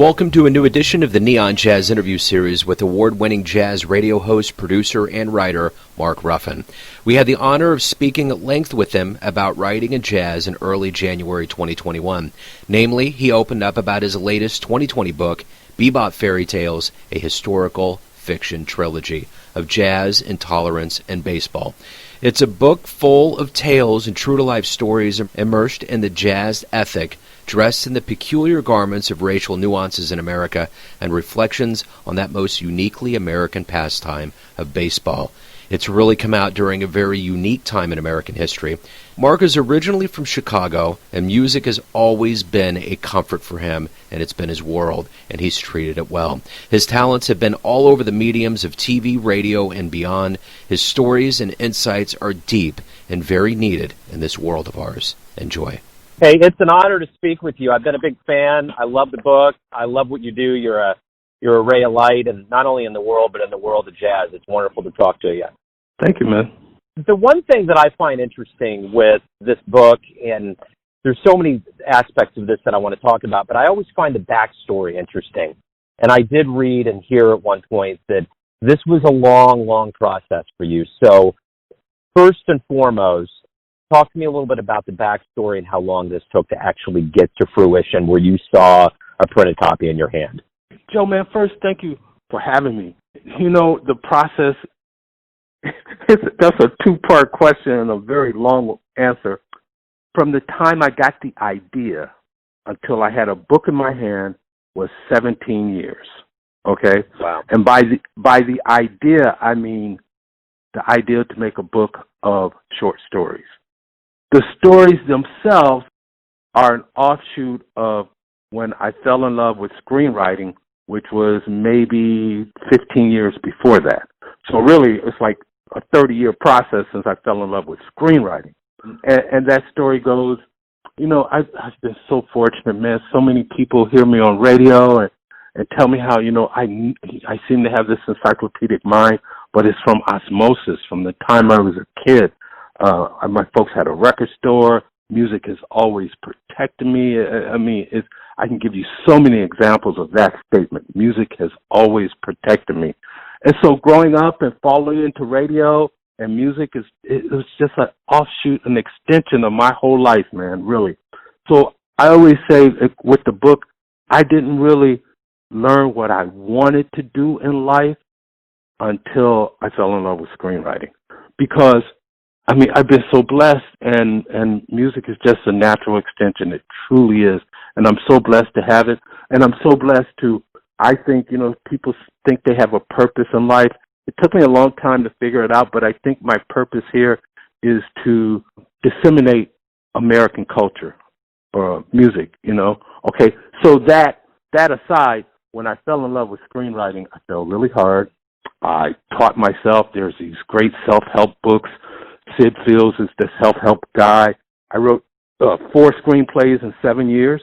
Welcome to a new edition of the Neon Jazz interview series with award-winning jazz radio host, producer, and writer Mark Ruffin. We had the honor of speaking at length with him about writing in jazz in early January 2021. Namely, he opened up about his latest 2020 book, Bebop Fairy Tales, a Historical Fiction Trilogy of jazz, intolerance, and baseball. It's a book full of tales and true-to-life stories immersed in the jazz ethic, dressed in the peculiar garments of racial nuances in America, and reflections on that most uniquely American pastime of baseball. It's really come out during a very unique time in American history. Mark is originally from Chicago, and music has always been a comfort for him, and it's been his world, and he's treated it well. His talents have been all over the mediums of TV, radio, and beyond. His stories and insights are deep and very needed in this world of ours. Enjoy. Hey, it's an honor to speak with you. I've been a big fan. I love the book. I love what you do. You're a ray of light, and not only in the world, but in the world of jazz. It's wonderful to talk to you. Thank you, man. The one thing that I find interesting with this book, and there's so many aspects of this that I want to talk about, but I always find the backstory interesting. And I did read and hear at one point that this was a long, long process for you. So first and foremost, talk to me a little bit about the backstory and how long this took to actually get to fruition where you saw a printed copy in your hand. Joe, man, first, thank you for having me. You know, the process, that's a two-part question and a very long answer. From the time I got the idea until I had a book in my hand was 17 years, okay? Wow. And by the idea, I mean the idea to make a book of short stories. The stories themselves are an offshoot of when I fell in love with screenwriting, which was maybe 15 years before that. So really, it's like a 30-year process since I fell in love with screenwriting. And that story goes, you know, I've been so fortunate, man. So many people hear me on radio and tell me how, you know, I seem to have this encyclopedic mind, but it's from osmosis, from the time I was a kid. My folks had a record store. Music has always protected me. I mean, I can give you so many examples of that statement. Music has always protected me. And so growing up and falling into radio and music, it was just an offshoot, an extension of my whole life, man, really. So I always say with the book, I didn't really learn what I wanted to do in life until I fell in love with screenwriting. Because I mean, I've been so blessed, and music is just a natural extension. It truly is. And I'm so blessed to have it. And I'm so blessed to, I think, you know, people think they have a purpose in life. It took me a long time to figure it out, but I think my purpose here is to disseminate American culture or music, you know. Okay, so that aside, when I fell in love with screenwriting, I fell really hard. I taught myself. There's these great self-help books. Sid Fields is the self-help guy. I wrote 4 screenplays in 7 years.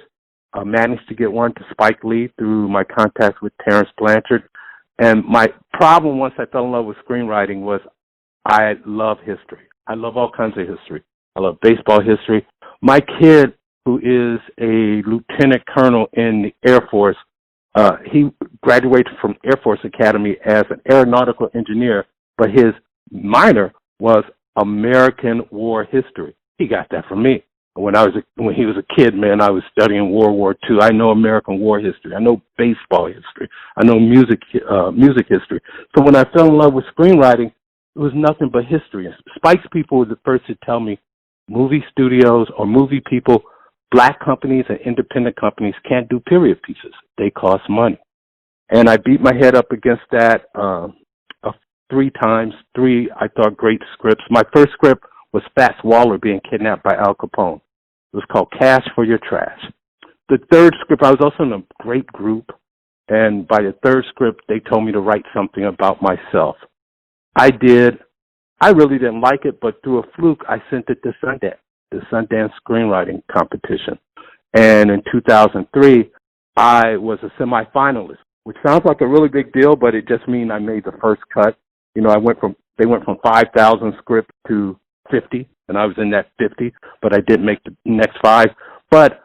Managed to get one to Spike Lee through my contacts with Terrence Blanchard. And my problem once I fell in love with screenwriting was I love history. I love all kinds of history. I love baseball history. My kid, who is a lieutenant colonel in the Air Force, he graduated from Air Force Academy as an aeronautical engineer, but his minor was American war history. He got that from me. When he was a kid, man, I was studying World War II. I know American war history. I know baseball history. I know music history. So when I fell in love with screenwriting, it was nothing but history. Spike's people were the first to tell me movie studios or movie people, black companies and independent companies can't do period pieces. They cost money. And I beat my head up against that 3 times, 3, I thought, great scripts. My first script was Fats Waller being kidnapped by Al Capone. It was called Cash for Your Trash. The third script, I was also in a great group, and by the third script, they told me to write something about myself. I did. I really didn't like it, but through a fluke, I sent it to Sundance, the Sundance screenwriting competition. And in 2003, I was a semifinalist, which sounds like a really big deal, but it just means I made the first cut. You know, they went from 5,000 scripts to 50, and I was in that 50, but I didn't make the next 5. But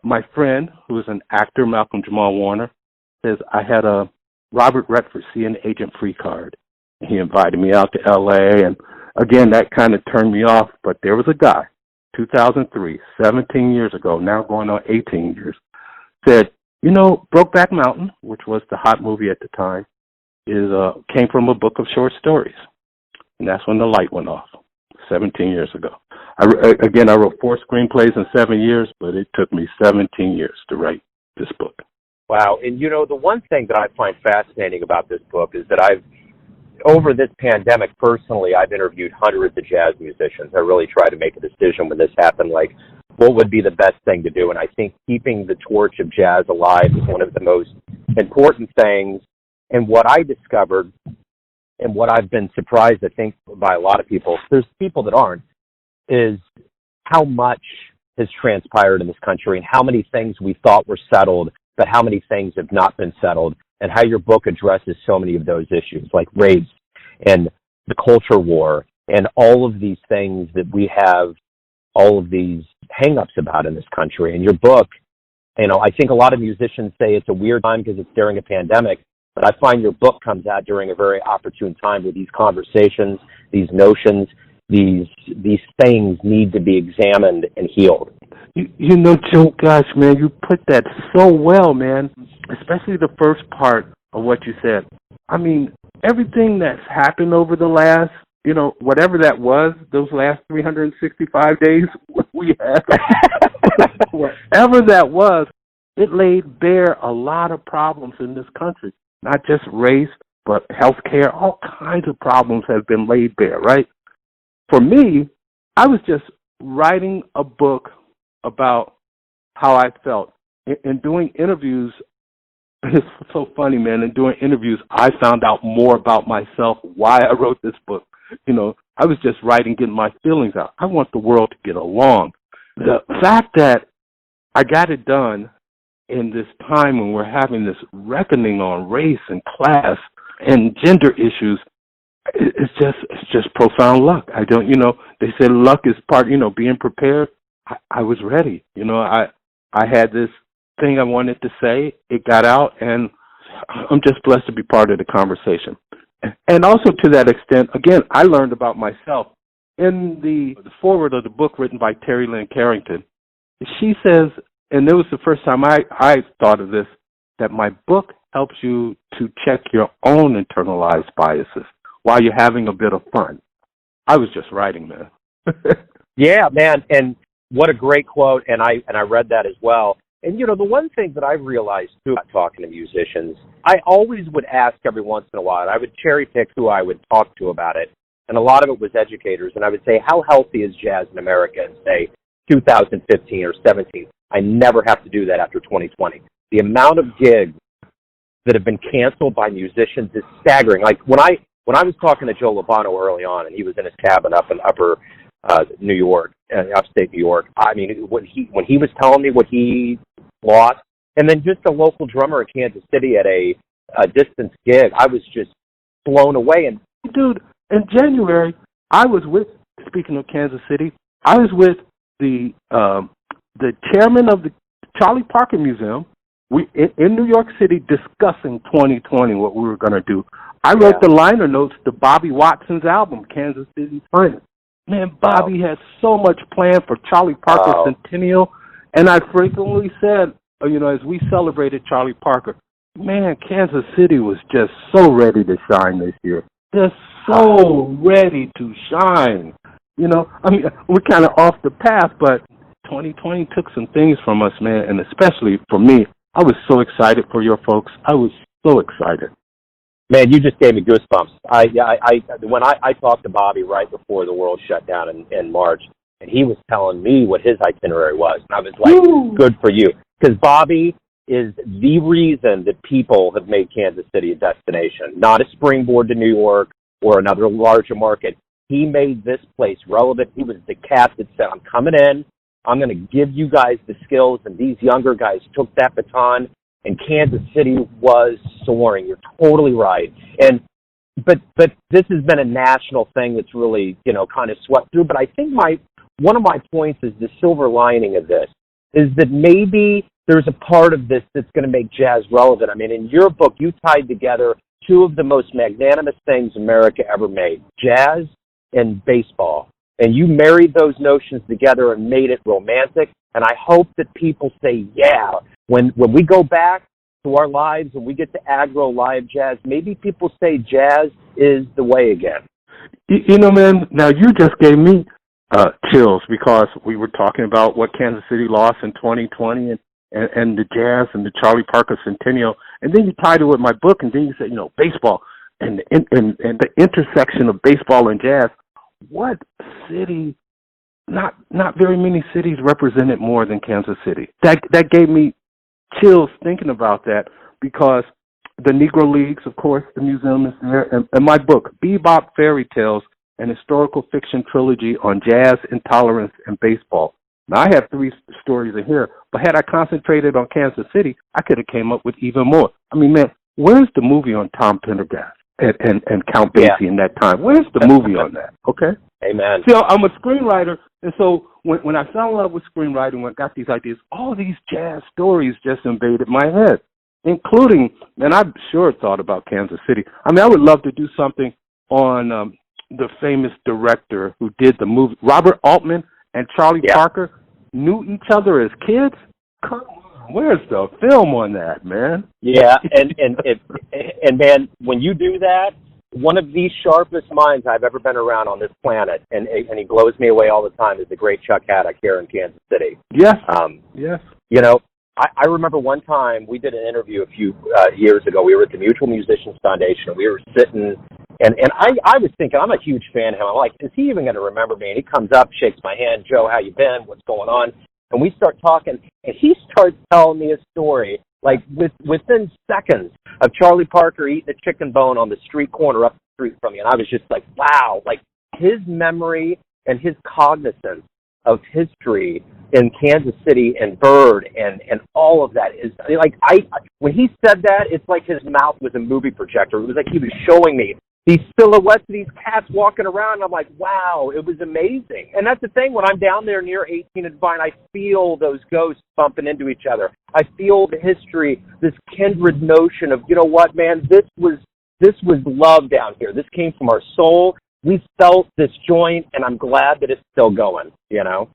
My friend, who is an actor, Malcolm Jamal Warner, says I had a Robert Redford CN Agent Free card. He invited me out to L.A., and again, that kind of turned me off, but there was a guy, 2003, 17 years ago, now going on 18 years, said, you know, Brokeback Mountain, which was the hot movie at the time, came from a book of short stories. And that's when the light went off, 17 years ago. I wrote 4 screenplays in 7 years, but it took me 17 years to write this book. Wow. And, you know, the one thing that I find fascinating about this book is that over this pandemic, personally, I've interviewed hundreds of jazz musicians. I really tried to make a decision when this happened, like, what would be the best thing to do? And I think keeping the torch of jazz alive is one of the most important things. And what I discovered, and what I've been surprised, I think, by a lot of people, there's people that aren't, is how much has transpired in this country and how many things we thought were settled, but how many things have not been settled, and how your book addresses so many of those issues, like race and the culture war and all of these things that we have all of these hang-ups about in this country. And your book, you know, I think a lot of musicians say it's a weird time because it's during a pandemic, but I find your book comes out during a very opportune time where these conversations, these notions, these things need to be examined and healed. You know, Joe, gosh, man, you put that so well, man, especially the first part of what you said. I mean, everything that's happened over the last, you know, whatever that was, those last 365 days we had, whatever that was, it laid bare a lot of problems in this country. Not just race, but healthcare, all kinds of problems have been laid bare, right? For me, I was just writing a book about how I felt. In doing interviews, it's so funny, man, in doing interviews, I found out more about myself, why I wrote this book. You know, I was just writing, getting my feelings out. I want the world to get along. The fact that I got it done in this time when we're having this reckoning on race and class and gender issues, it's just profound luck. I don't, you know, they say luck is part, you know, being prepared. I was ready. You know, I had this thing I wanted to say. It got out, and I'm just blessed to be part of the conversation. And also to that extent, again, I learned about myself. In the foreword of the book written by Terry Lynn Carrington, she says, and it was the first time I thought of this, that my book helps you to check your own internalized biases while you're having a bit of fun. I was just writing, man. Yeah, man, and what a great quote, and I read that as well. And, you know, the one thing that I've realized, too, about talking to musicians, I always would ask every once in a while, I would cherry pick who I would talk to about it, and a lot of it was educators, and I would say, how healthy is jazz in America in, say, 2015 or 17? I never have to do that after 2020. The amount of gigs that have been canceled by musicians is staggering. Like, when I was talking to Joe Lovano early on, and he was in his cabin up in upper New York, upstate New York, I mean, when he was telling me what he lost, and then just a local drummer in Kansas City at a distance gig, I was just blown away. And dude, in January, I was with, speaking of Kansas City, I was with the chairman of the Charlie Parker Museum. We in New York City discussing 2020, what we were going to do. I wrote the liner notes to Bobby Watson's album, Kansas City's Finest. Man, Bobby has so much planned for Charlie Parker's centennial, and I frequently said, you know, as we celebrated Charlie Parker, man, Kansas City was just so ready to shine this year. Just so ready to shine. You know, I mean, we're kind of off the path, but 2020 took some things from us, man, and especially for me, I was so excited for your folks. I was so excited. Man, you just gave me goosebumps. When I talked to Bobby right before the world shut down in March, and he was telling me what his itinerary was, and I was like, good for you. Because Bobby is the reason that people have made Kansas City a destination, not a springboard to New York or another larger market. He made this place relevant. He was the cat that said, I'm coming in, I'm going to give you guys the skills, and these younger guys took that baton, and Kansas City was soaring. You're totally right. But this has been a national thing that's really, you know, kind of swept through. But I think one of my points is the silver lining of this is that maybe there's a part of this that's going to make jazz relevant. I mean, in your book, you tied together two of the most magnanimous things America ever made, jazz and baseball. And you married those notions together and made it romantic. And I hope that people say, yeah, when we go back to our lives and we get to aggro live jazz, maybe people say jazz is the way again. You know, man, now you just gave me chills, because we were talking about what Kansas City lost in 2020 and the jazz and the Charlie Parker Centennial. And then you tied it with my book, and then you said, you know, baseball and the intersection of baseball and jazz. What city, not very many cities represented more than Kansas City. That gave me chills thinking about that, because the Negro Leagues, of course, the museum is there, and my book, Bebop Fairy Tales, an Historical Fiction Trilogy on Jazz, Intolerance, and Baseball. Now, I have 3 stories in here, but had I concentrated on Kansas City, I could have came up with even more. I mean, man, where's the movie on Tom Pendergast and Count Basie in that time? Where's the movie on that? Okay? Amen. See, I'm a screenwriter, and so when I fell in love with screenwriting, when I got these ideas, all these jazz stories just invaded my head, including, and I sure thought about Kansas City. I mean, I would love to do something on the famous director who did the movie. Robert Altman and Charlie Parker knew each other as kids? Come on, where's the film on that, man? Yeah, and man, when you do that, one of the sharpest minds I've ever been around on this planet, and he blows me away all the time, is the great Chuck Haddock here in Kansas City. Yes, yes. You know, I remember one time we did an interview a few years ago. We were at the Mutual Musicians Foundation, and we were sitting, and I was thinking, I'm a huge fan of him. I'm like, is he even going to remember me? And he comes up, shakes my hand, Joe, how you been? What's going on? And we start talking, and he starts telling me a story, like within seconds of Charlie Parker eating a chicken bone on the street corner up the street from me. And I was just like, wow, like his memory and his cognizance of history in Kansas City and Bird and all of that is, like, when he said that, it's like his mouth was a movie projector. It was like he was showing me these silhouettes of these cats walking around. And I'm like, wow, it was amazing. And that's the thing, when I'm down there near 18 and Vine, I feel those ghosts bumping into each other. I feel the history, this kindred notion of, you know what, man, this was love down here. This came from our soul. We felt this joint, and I'm glad that it's still going, you know?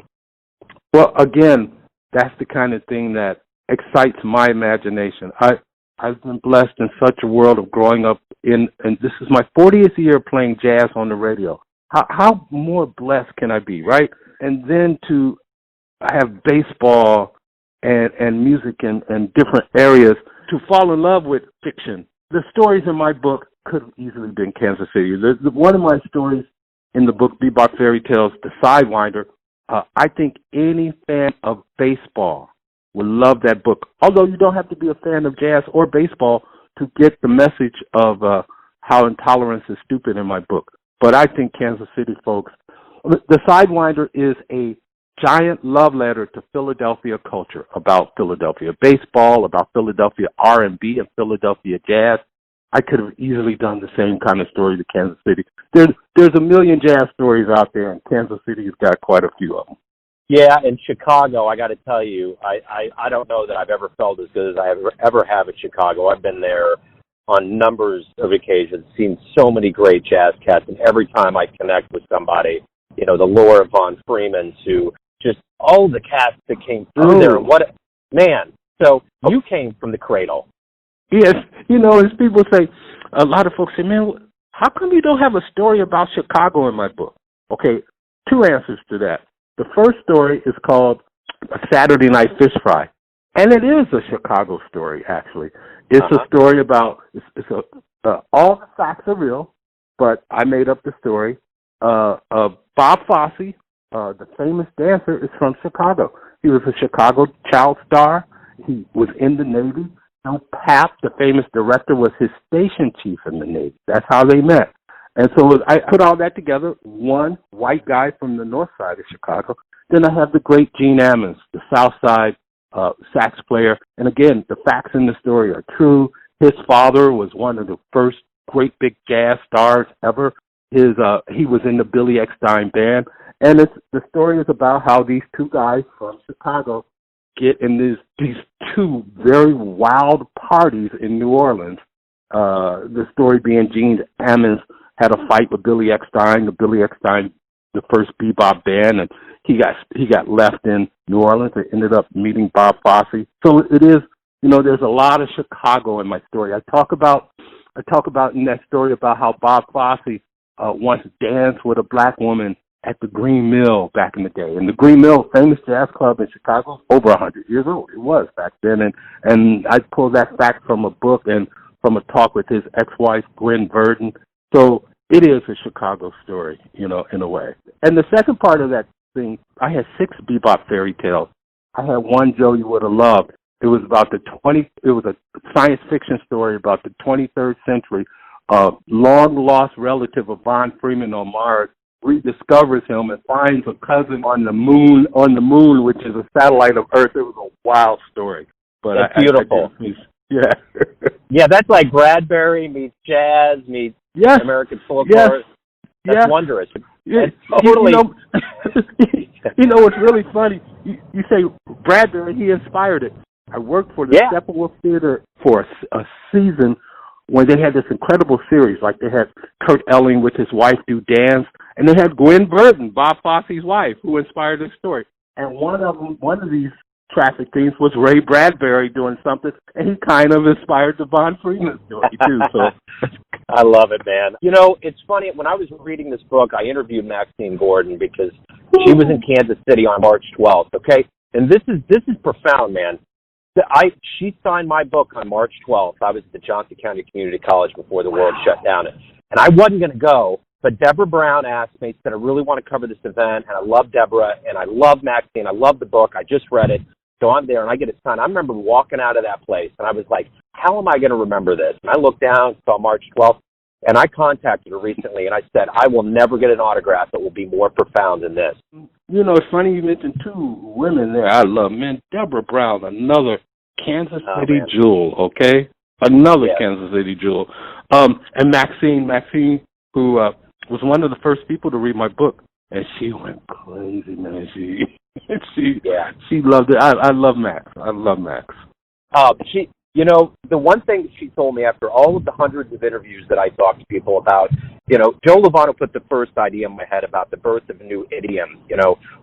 Well, again, that's the kind of thing that excites my imagination. I've been blessed in such a world of growing up and this is my 40th year playing jazz on the radio. How more blessed can I be, right? And then to have baseball and music and different areas, to fall in love with fiction. The stories in my book could have easily been Kansas City. One of my stories in the book, Bebop Fairy Tales, The Sidewinder, I think any fan of baseball will love that book. Although you don't have to be a fan of jazz or baseball to get the message of how intolerance is stupid in my book. But I think Kansas City folks, The Sidewinder is a giant love letter to Philadelphia culture, about Philadelphia baseball, about Philadelphia R&B and Philadelphia jazz. I could have easily done the same kind of story to Kansas City. There's a million jazz stories out there, and Kansas City's got quite a few of them. Yeah, in Chicago, I got to tell you, I don't know that I've ever felt as good as I ever have in Chicago. I've been there on numbers of occasions, seen so many great jazz cats, and every time I connect with somebody, you know, the Laura Von Freeman, to just all the cats that came through there. Man, so you came from the cradle. Yes, you know, as people say, a lot of folks say, man, how come you don't have a story about Chicago in my book? Okay, two answers to that. The first story is called A Saturday Night Fish Fry, and it is a Chicago story, actually. It's a story about, all the facts are real, but I made up the story. Bob Fosse, the famous dancer, is from Chicago. He was a Chicago child star. He was in the Navy. Bill Papp, the famous director, was his station chief in the Navy. That's how they met. And so I put all that together, one white guy from the north side of Chicago. Then I have the great Gene Ammons, the south side sax player. And again, the facts in the story are true. His father was one of the first great big jazz stars ever. He was in the Billy Eckstine band. And the story is about how these two guys from Chicago get in these two very wild parties in New Orleans. The story being Gene Ammons had a fight with Billy Eckstine. Billy Eckstine, the first bebop band, and he got left in New Orleans and ended up meeting Bob Fosse. So it is, there's a lot of Chicago in my story. I talk about in that story about how Bob Fosse once danced with a black woman at the Green Mill back in the day. And the Green Mill, famous jazz club in Chicago, over 100 years old. It was back then. And I pulled that fact from a book and from a talk with his ex-wife, Gwen Verdon. So it is a Chicago story, in a way. And the second part of that thing, I had 6 Bebop Fairy Tales. I had one, Joe, you would have loved. It was about it was a science fiction story about the 23rd century. A long-lost relative of Von Freeman on Mars rediscovers him and finds a cousin on the moon, which is a satellite of Earth. It was a wild story. But it's beautiful. Yeah. Yeah, that's like Bradbury meets jazz meets American folklore. That's wondrous. Yeah. Totally. What's really funny, you say Bradbury, he inspired it. I worked for the Steppenwolf Theater for a season when they had this incredible series. Like they had Kurt Elling with his wife do dance, and they had Gwen Verdon, Bob Fosse's wife, who inspired this story. And one of these traffic themes was Ray Bradbury doing something, and he kind of inspired the Von Freeman story too. So I love it, man. It's funny. When I was reading this book, I interviewed Maxine Gordon because she was in Kansas City on March 12th. Okay, and this is profound, man. She signed my book on March 12th. I was at the Johnson County Community College before the world shut down, and I wasn't going to go. But Deborah Brown asked me, said, I really want to cover this event, and I love Deborah, and I love Maxine. I love the book. I just read it. So I'm there, and I get it signed. I remember walking out of that place, and I was like, how am I going to remember this? And I looked down, saw March 12th, and I contacted her recently, and I said, I will never get an autograph that will be more profound than this. It's funny you mentioned 2 women there I love. Man, Deborah Brown, another Kansas City jewel, okay? Another Kansas City jewel. And Maxine, who was one of the first people to read my book, and she went crazy, man. She loved it. I love Max. The one thing that she told me after all of the hundreds of interviews that I talked to people about, Joe Lovano put the first idea in my head about the birth of a new idiom.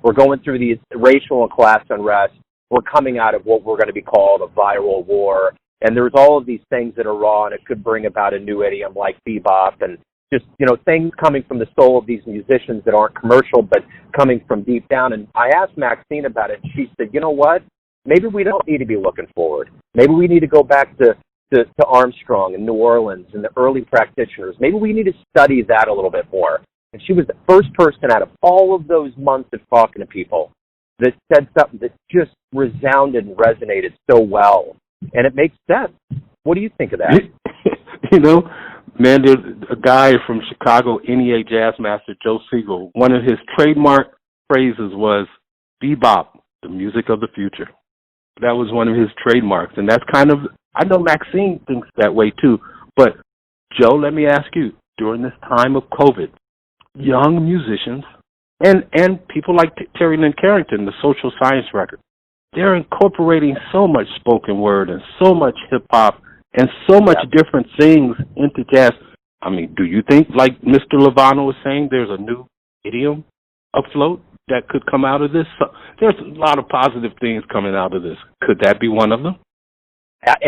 We're going through these racial and class unrest. We're coming out of what we're going to be called a viral war. And there's all of these things that are raw, and it could bring about a new idiom like bebop and just, things coming from the soul of these musicians that aren't commercial, but coming from deep down. And I asked Maxine about it, and she said, you know what? Maybe we don't need to be looking forward. Maybe we need to go back to Armstrong and New Orleans and the early practitioners. Maybe we need to study that a little bit more. And she was the first person out of all of those months of talking to people that said something that just resounded and resonated so well. And it makes sense. What do you think of that? Man, there's a guy from Chicago, NEA jazz master Joe Siegel. One of his trademark phrases was bebop, the music of the future. That was one of his trademarks. And that's kind of, I know Maxine thinks that way too. But Joe, let me ask you, during this time of COVID, young musicians and people like Terry Lynn Carrington, the social science record, they're incorporating so much spoken word and so much hip-hop and so much different things into jazz. I mean, do you think, like Mr. Lovano was saying, there's a new idiom afloat that could come out of this? So there's a lot of positive things coming out of this. Could that be one of them?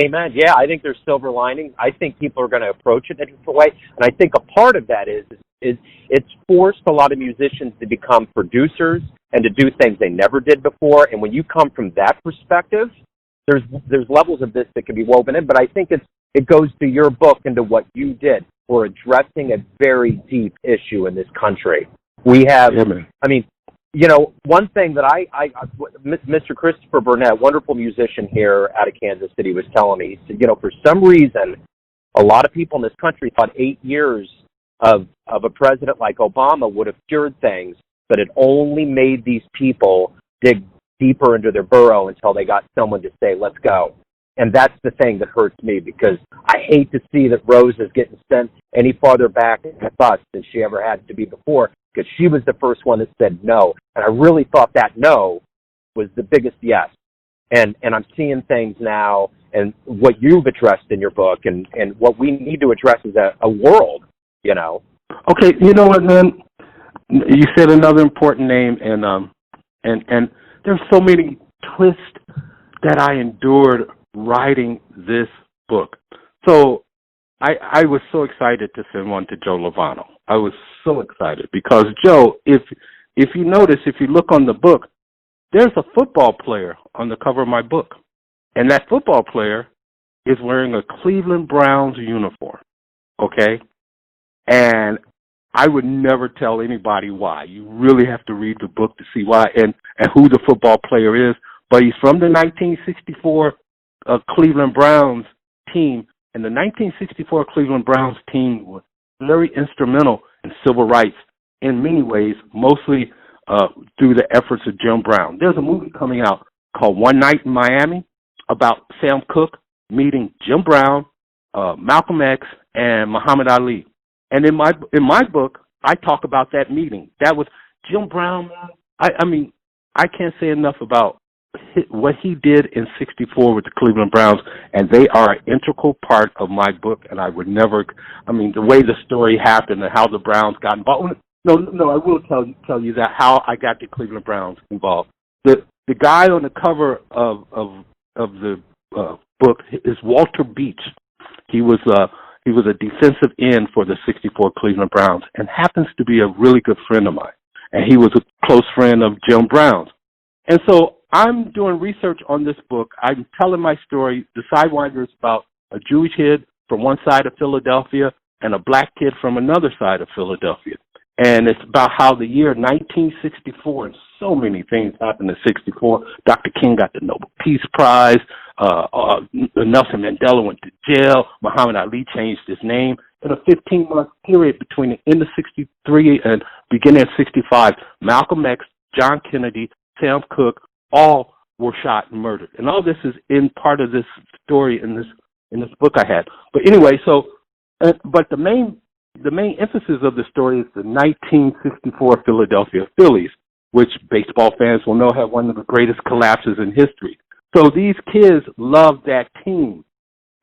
Amen. Yeah, I think there's silver lining. I think people are going to approach it in a different way. And I think a part of that is it's forced a lot of musicians to become producers and to do things they never did before. And when you come from that perspective, there's levels of this that can be woven in. But I think it goes to your book and to what you did. We're addressing a very deep issue in this country. We have, one thing that Mr. Christopher Burnett, wonderful musician here out of Kansas City, was telling me, he said, for some reason, a lot of people in this country thought 8 years of a president like Obama would have cured things, but it only made these people dig deeper into their burrow until they got someone to say, let's go. And that's the thing that hurts me, because I hate to see that Rose is getting sent any farther back in the bus than she ever had to be before, because she was the first one that said no. And I really thought that no was the biggest yes. And I'm seeing things now, and what you've addressed in your book, and what we need to address as a world, you know. Okay, you know what, man? You said another important name, and there's so many twists that I endured writing this book. So I was so excited to send one to Joe Lovano. I was so excited because Joe, if you notice, if you look on the book, there's a football player on the cover of my book, and that football player is wearing a Cleveland Browns uniform. Okay, and I would never tell anybody why. You really have to read the book to see why and who the football player is. But he's from the 1964 Cleveland Browns team, and the 1964 Cleveland Browns team was very instrumental in civil rights in many ways, mostly through the efforts of Jim Brown. There's a movie coming out called One Night in Miami about Sam Cooke meeting Jim Brown, Malcolm X, and Muhammad Ali. And in my book, I talk about that meeting. That was Jim Brown. I mean, I can't say enough about what he did in '64 with the Cleveland Browns, and they are an integral part of my book. And I would never, I mean, the way the story happened and how the Browns got involved. No, I will tell you that how I got the Cleveland Browns involved. The guy on the cover of the book is Walter Beach. He was a defensive end for the '64 Cleveland Browns and happens to be a really good friend of mine. And he was a close friend of Jim Brown's. And so I'm doing research on this book. I'm telling my story. The Sidewinder is about a Jewish kid from one side of Philadelphia and a black kid from another side of Philadelphia. And it's about how the year 1964, and so many things happened in '64. Dr. King got the Nobel Peace Prize. Nelson Mandela went to jail. Muhammad Ali changed his name. In a 15-month period between the end of '63 and beginning of '65, Malcolm X, John Kennedy, Sam Cooke, all were shot and murdered. And all this is in part of this story in this book I had. But anyway, so but the main emphasis of the story is the 1964 Philadelphia Phillies, which baseball fans will know had one of the greatest collapses in history. So these kids loved that team.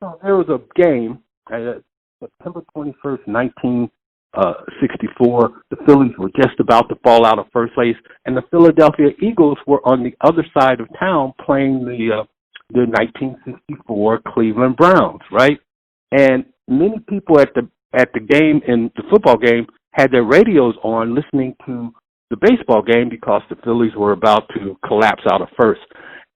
So there was a game, September 21st, 1964. The Phillies were just about to fall out of first place, and the Philadelphia Eagles were on the other side of town playing the 1964 Cleveland Browns, right? And many people at the game, in the football game, had their radios on listening to the baseball game because the Phillies were about to collapse out of first.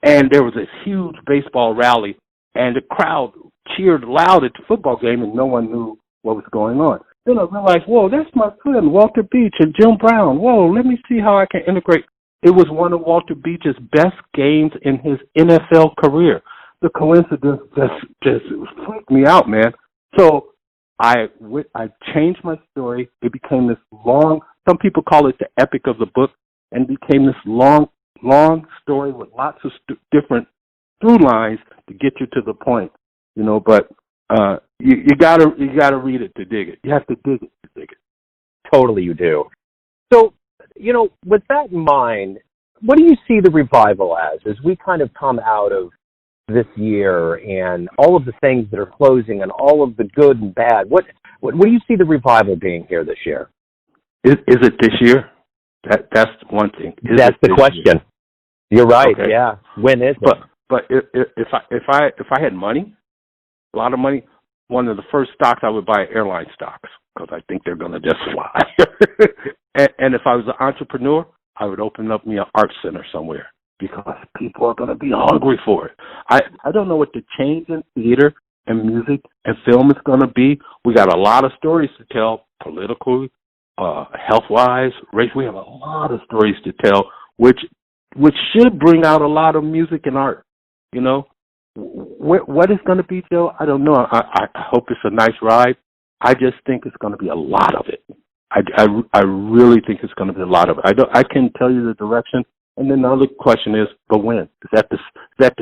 And there was this huge baseball rally, and the crowd cheered loud at the football game, and no one knew what was going on. Then I realized, whoa, that's my friend Walter Beach and Jim Brown. Whoa, let me see how I can integrate. It was one of Walter Beach's best games in his NFL career. The coincidence just freaked me out, man. So I changed my story. It became this long, some people call it the epic of the book, and became this long story with lots of different through lines to get you to the point, you know. But you gotta read it to dig it. You have to dig it to dig it. Totally, you do. So, you know, with that in mind, what do you see the revival as we kind of come out of this year and all of the things that are closing and all of the good and bad? What do you see the revival being here this year? Is it this year? That's one thing. That's the question. Year? You're right. Okay. Yeah. When is it? But if I had money, a lot of money, one of the first stocks I would buy airline stocks because I think they're going to just fly. and if I was an entrepreneur, I would open up me an art center somewhere because people are going to be hungry for it. I don't know what the change in theater and music and film is going to be. We got a lot of stories to tell, politically, health-wise, race. We have a lot of stories to tell, which should bring out a lot of music and art. You know, what it's going to be, Joe, I don't know. I hope it's a nice ride. I just think it's going to be a lot of it. I really think it's going to be a lot of it. I can tell you the direction. And then the other question is, but when? Is that the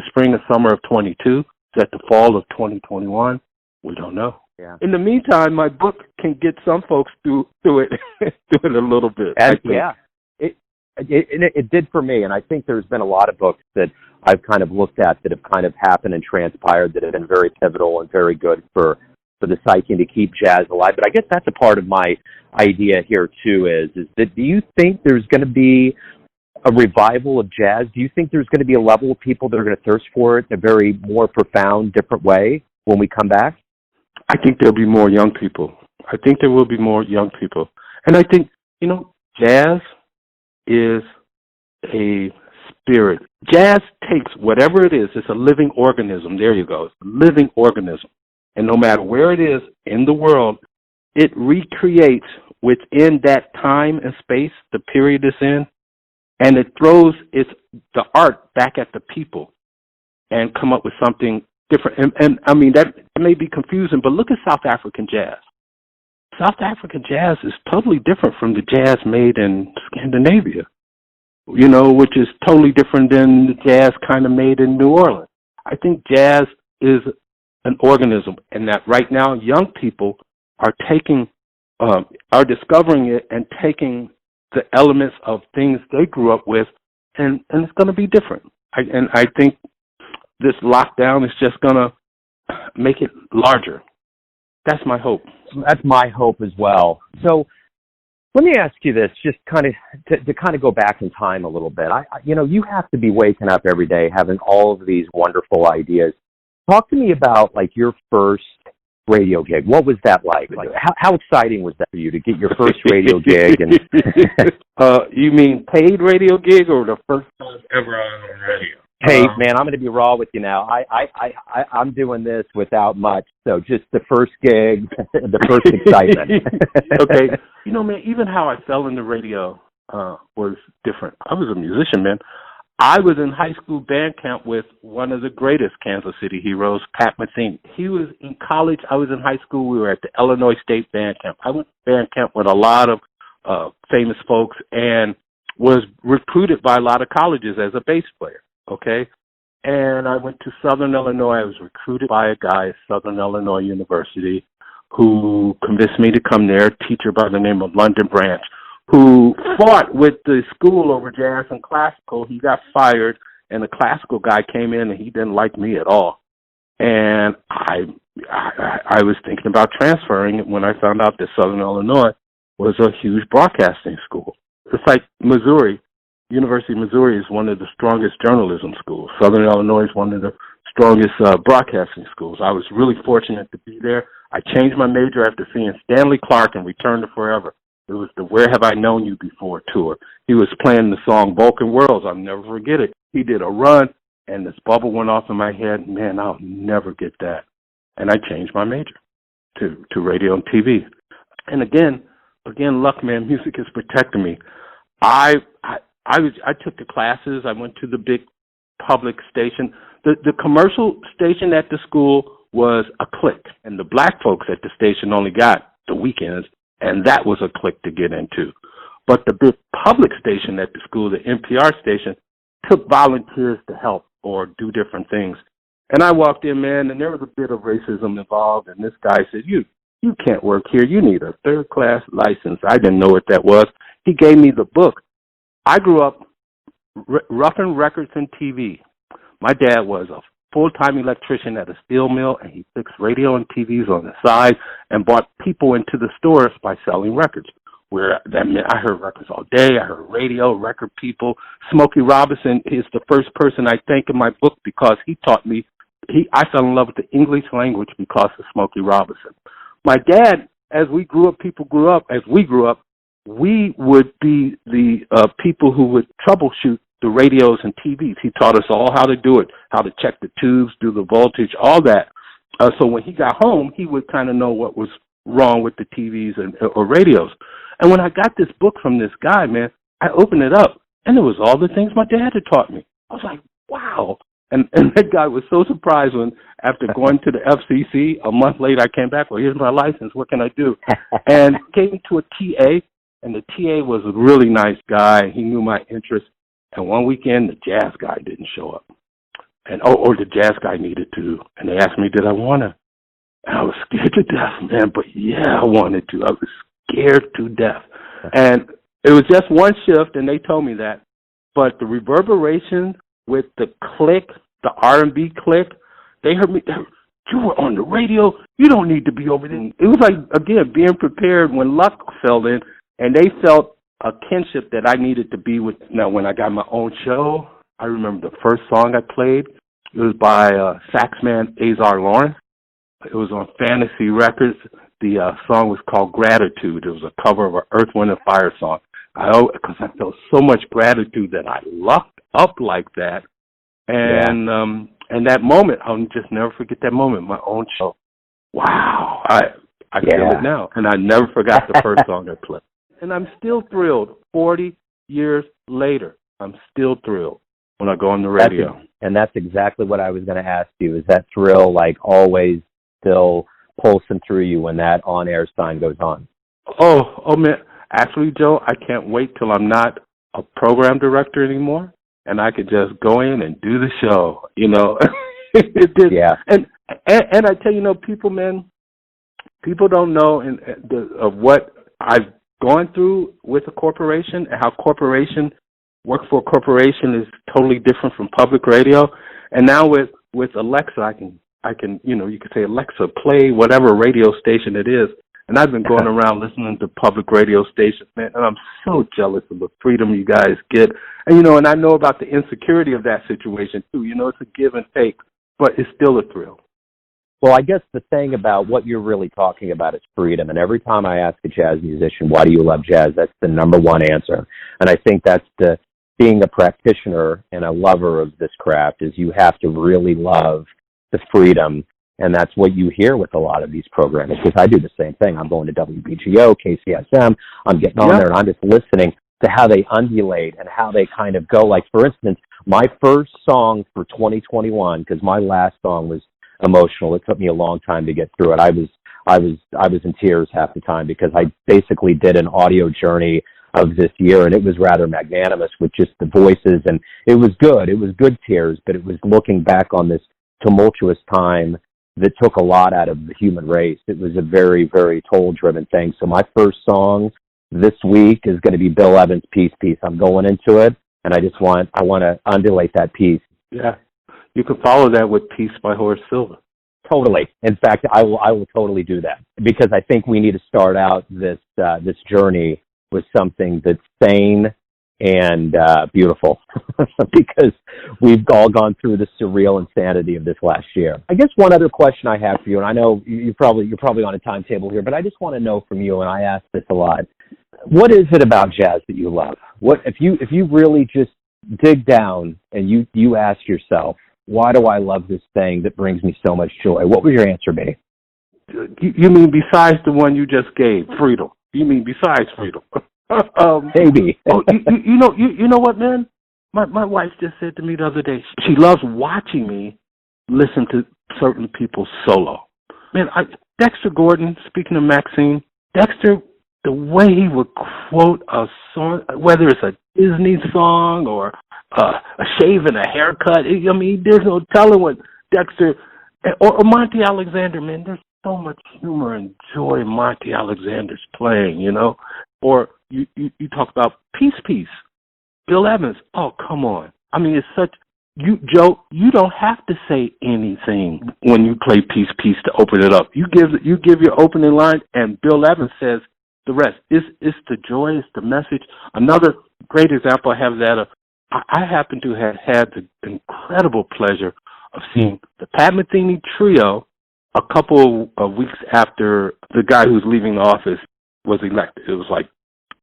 spring or summer of 22? Is that the fall of 2021? We don't know. Yeah. In the meantime, my book can get some folks through it, through it a little bit. Yeah. it did for me, and I think there's been a lot of books that I've kind of looked at that have kind of happened and transpired that have been very pivotal and very good for the psyche and to keep jazz alive. But I guess that's a part of my idea here too. Is that, do you think there's going to be a revival of jazz? Do you think there's going to be a level of people that are going to thirst for it in a very more profound, different way when we come back? I think there'll be more young people. I think there will be more young people. And I think, jazz is a spirit. Jazz takes whatever it is. It's a living organism. There you go. It's a living organism. And no matter where it is in the world, it recreates within that time and space, the period it's in, and it throws the art back at the people and come up with something different. And I mean, that may be confusing, but look at South African jazz. South African jazz is totally different from the jazz made in Scandinavia, which is totally different than the jazz kind of made in New Orleans. I think jazz is an organism, and that right now young people are discovering it and taking the elements of things they grew up with, and it's going to be different. I think this lockdown is just going to make it larger. That's my hope. That's my hope as well. So let me ask you this, just kind of to kind of go back in time a little bit. You have to be waking up every day having all of these wonderful ideas. Talk to me about your first radio gig. What was that like? How exciting was that for you to get your first radio gig? And you mean paid radio gig or the first time ever on the radio? Hey, man, I'm going to be raw with you now. I'm doing this without much, so just the first gig, the first excitement. Okay. Man, even how I fell into radio was different. I was a musician, man. I was in high school band camp with one of the greatest Kansas City heroes, Pat Metheny. He was in college. I was in high school. We were at the Illinois State Band Camp. I went to band camp with a lot of famous folks and was recruited by a lot of colleges as a bass player, okay? And I went to Southern Illinois. I was recruited by a guy at Southern Illinois University who convinced me to come there, a teacher by the name of London Branch, who fought with the school over jazz and classical. He got fired, and the classical guy came in, and he didn't like me at all. And I was thinking about transferring when I found out that Southern Illinois was a huge broadcasting school. It's like Missouri. University of Missouri is one of the strongest journalism schools. Southern Illinois is one of the strongest broadcasting schools. I was really fortunate to be there. I changed my major after seeing Stanley Clarke in Return to Forever. It was the Where Have I Known You Before tour. He was playing the song Vulcan Worlds. I'll never forget it. He did a run, and this bubble went off in my head. Man, I'll never get that. And I changed my major to radio and TV. And again, luck, man, music is protecting me. I took the classes. I went to the big public station. The commercial station at the school was a clique, and the black folks at the station only got the weekends, and that was a clique to get into. But the big public station at the school, the NPR station, took volunteers to help or do different things. And I walked in, man, and there was a bit of racism involved, and this guy said, you can't work here. You need a third-class license. I didn't know what that was. He gave me the book. I grew up Ruffin Records and TV. My dad was a full-time electrician at a steel mill, and he fixed radio and TVs on the side and brought people into the stores by selling records. Where that meant I heard records all day. I heard radio, record people. Smokey Robinson is the first person I thank in my book because he taught me. I fell in love with the English language because of Smokey Robinson. My dad, as we grew up, we would be the people who would troubleshoot the radios and TVs. He taught us all how to do it, how to check the tubes, do the voltage, all that. So when he got home, he would kind of know what was wrong with the TVs or radios. And when I got this book from this guy, man, I opened it up, and it was all the things my dad had taught me. I was like, wow. And that guy was so surprised when, after going to the FCC, a month later I came back, well, here's my license, what can I do? And gave me to a TA, and the TA was a really nice guy. He knew my interests. And one weekend, the jazz guy didn't show up. And or the jazz guy needed to. And they asked me, did I want to? And I was scared to death, man. But yeah, I wanted to. I was scared to death. And It was just one shift, and they told me that. But the reverberation with the click, the R&B click, they heard me. You were on the radio. You don't need to be over there. It was like, again, being prepared when luck fell in, and they felt a kinship that I needed to be with. Now, when I got my own show, I remember the first song I played. It was by saxman Azar Lawrence. It was on Fantasy Records. The song was called Gratitude. It was a cover of an Earth, Wind, and Fire song. Because I felt so much gratitude that I lucked up like that. And that moment, I'll just never forget that moment, my own show. Wow. I feel it now. And I never forgot the first song I played. And I'm still thrilled. 40 years later, I'm still thrilled when I go on the radio. That's exactly what I was going to ask you. Is that thrill, like, always still pulsing through you when that on-air sign goes on? Oh, man. Actually, Joe, I can't wait till I'm not a program director anymore, and I could just go in and do the show, you know. And I tell you, people, man, people don't know of what I've gone through with a corporation and how work for a corporation is totally different from public radio. And now with Alexa, I can you could say, Alexa, play whatever radio station it is. And I've been going around listening to public radio stations, man, and I'm so jealous of the freedom you guys get. And, and I know about the insecurity of that situation, too. It's a give and take, but it's still a thrill. Well, I guess the thing about what you're really talking about is freedom. And every time I ask a jazz musician, why do you love jazz, that's the number one answer. And I think that's being a practitioner and a lover of this craft is you have to really love the freedom. And that's what you hear with a lot of these programs, because I do the same thing. I'm going to WBGO, KCSM. I'm getting on there, and I'm just listening to how they undulate and how they kind of go. Like, for instance, my first song for 2021, because my last song was emotional. It took me a long time to get through it. I was in tears half the time because I basically did an audio journey of this year, and it was rather magnanimous with just the voices, and it was good. It was good tears, but it was looking back on this tumultuous time that took a lot out of the human race. It was a very, very toll-driven thing. So my first song this week is going to be Bill Evans' Peace. I'm going into it, and I want to undulate that piece. Yeah. You can follow that with Peace by Horace Silver. Totally. In fact, I will totally do that, because I think we need to start out this journey with something that's sane and beautiful, because we've all gone through the surreal insanity of this last year. I guess one other question I have for you, and I know you're probably on a timetable here, but I just want to know from you, and I ask this a lot, what is it about jazz that you love? What if you really just dig down and you ask yourself, why do I love this thing that brings me so much joy? What would your answer be? You mean besides the one you just gave, freedom? You mean besides freedom? Maybe. you know what, man? My wife just said to me the other day, she loves watching me listen to certain people solo. Man, Dexter Gordon, speaking of Maxine, Dexter, the way he would quote a song, whether it's a Disney song or a shave and a haircut, I mean, there's no telling what Dexter, or Monty Alexander, man, there's so much humor and joy in Monty Alexander's playing, Or you talk about Peace. Bill Evans, oh, come on. I mean, it's such, Joe, you don't have to say anything when you play Peace to open it up. You give your opening line, and Bill Evans says the rest. It's the joy, it's the message. Another great example I have of that, I happen to have had the incredible pleasure of seeing the Pat Metheny Trio a couple of weeks after the guy who's leaving the office was elected. It was like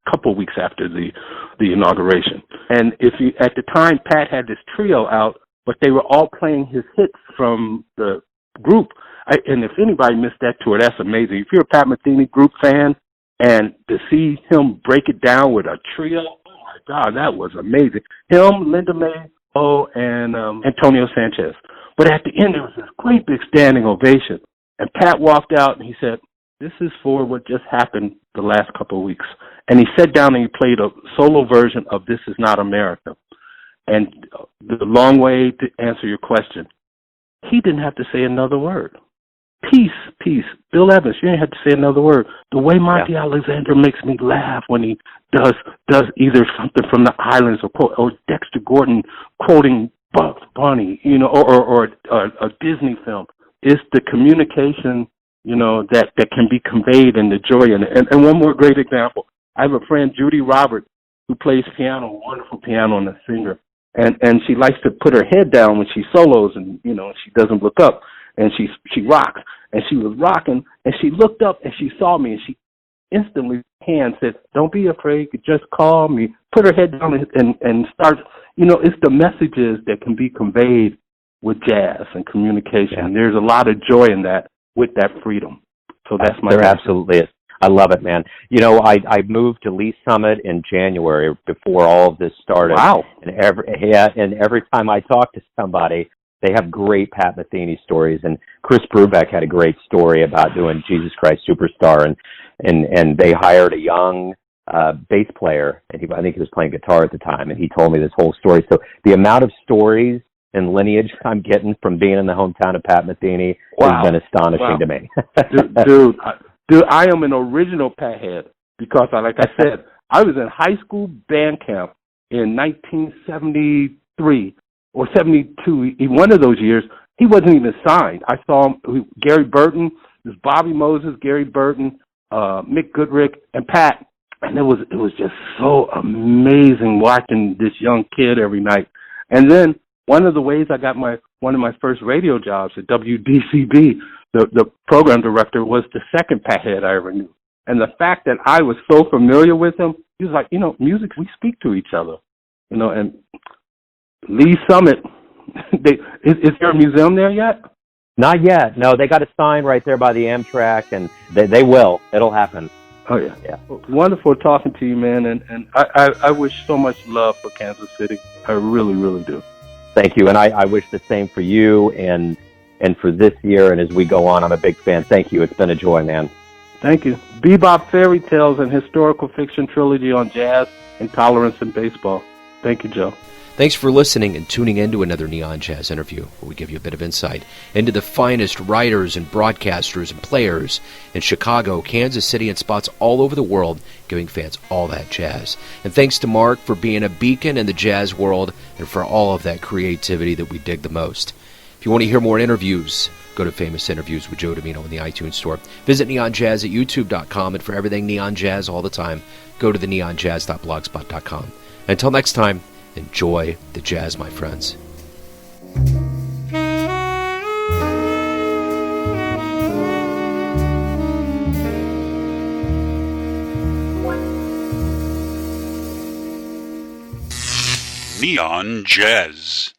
a couple of weeks after the inauguration. And at the time, Pat had this trio out, but they were all playing his hits from the group. And if anybody missed that tour, that's amazing. If you're a Pat Metheny group fan, and to see him break it down with a trio, oh my God, that was amazing. Him, Linda May, and Antonio Sanchez. But at the end, there was this great big standing ovation. And Pat walked out and he said, this is for what just happened the last couple of weeks. And he sat down and he played a solo version of This Is Not America. And the long way to answer your question, he didn't have to say another word. Peace piece. Bill Evans, you ain't have to say another word. The way Monty Alexander makes me laugh when he does either something from the Islands or Dexter Gordon quoting Bugs Bunny, or a Disney film. It's the communication, that can be conveyed and the joy in it. And one more great example. I have a friend, Judy Roberts, who plays piano, wonderful piano and a singer. And she likes to put her head down when she solos and, she doesn't look up. And she rocks. And she was rocking, and she looked up, and she saw me, and she instantly said, "Don't be afraid, just call me." Put her head down and start, it's the messages that can be conveyed with jazz and communication. Yeah. There's a lot of joy in that, with that freedom. So that's my There absolutely is. I love it, man. I moved to Lee Summit in January before all of this started. Wow. And every time I talk to somebody, they have great Pat Metheny stories. And Chris Brubeck had a great story about doing Jesus Christ Superstar. And they hired a young bass player, and I think he was playing guitar at the time, and he told me this whole story. So the amount of stories and lineage I'm getting from being in the hometown of Pat Metheny has been astonishing to me. Dude, I am an original Pat head because, like I said, I was in high school band camp in 1973 or 72. In one of those years, he wasn't even signed. I saw him, Gary Burton, there's Bobby Moses, Gary Burton, Mick Goodrick, and Pat. And it was just so amazing watching this young kid every night. And then one of the ways I got one of my first radio jobs at WDCB, the program director was the second Pat head I ever knew. And the fact that I was so familiar with him, he was like, music, we speak to each other. And Lee Summit, is there a museum there yet? Not yet. No, they got a sign right there by the Amtrak, and they will. It'll happen. Oh, yeah. Wonderful talking to you, man. And I wish so much love for Kansas City. I really, really do. Thank you. And I wish the same for you and for this year. And as we go on, I'm a big fan. Thank you. It's been a joy, man. Thank you. Bebop Fairy Tales and Historical Fiction Trilogy on Jazz, Intolerance, and Baseball. Thank you, Joe. Thanks for listening and tuning in to another Neon Jazz interview, where we give you a bit of insight into the finest writers and broadcasters and players in Chicago, Kansas City, and spots all over the world, giving fans all that jazz. And thanks to Mark for being a beacon in the jazz world and for all of that creativity that we dig the most. If you want to hear more interviews, go to Famous Interviews with Joe Domino in the iTunes Store. Visit neonjazz at youtube.com, and for everything Neon Jazz all the time, go to the neonjazz.blogspot.com. Until next time, enjoy the jazz, my friends. Neon Jazz.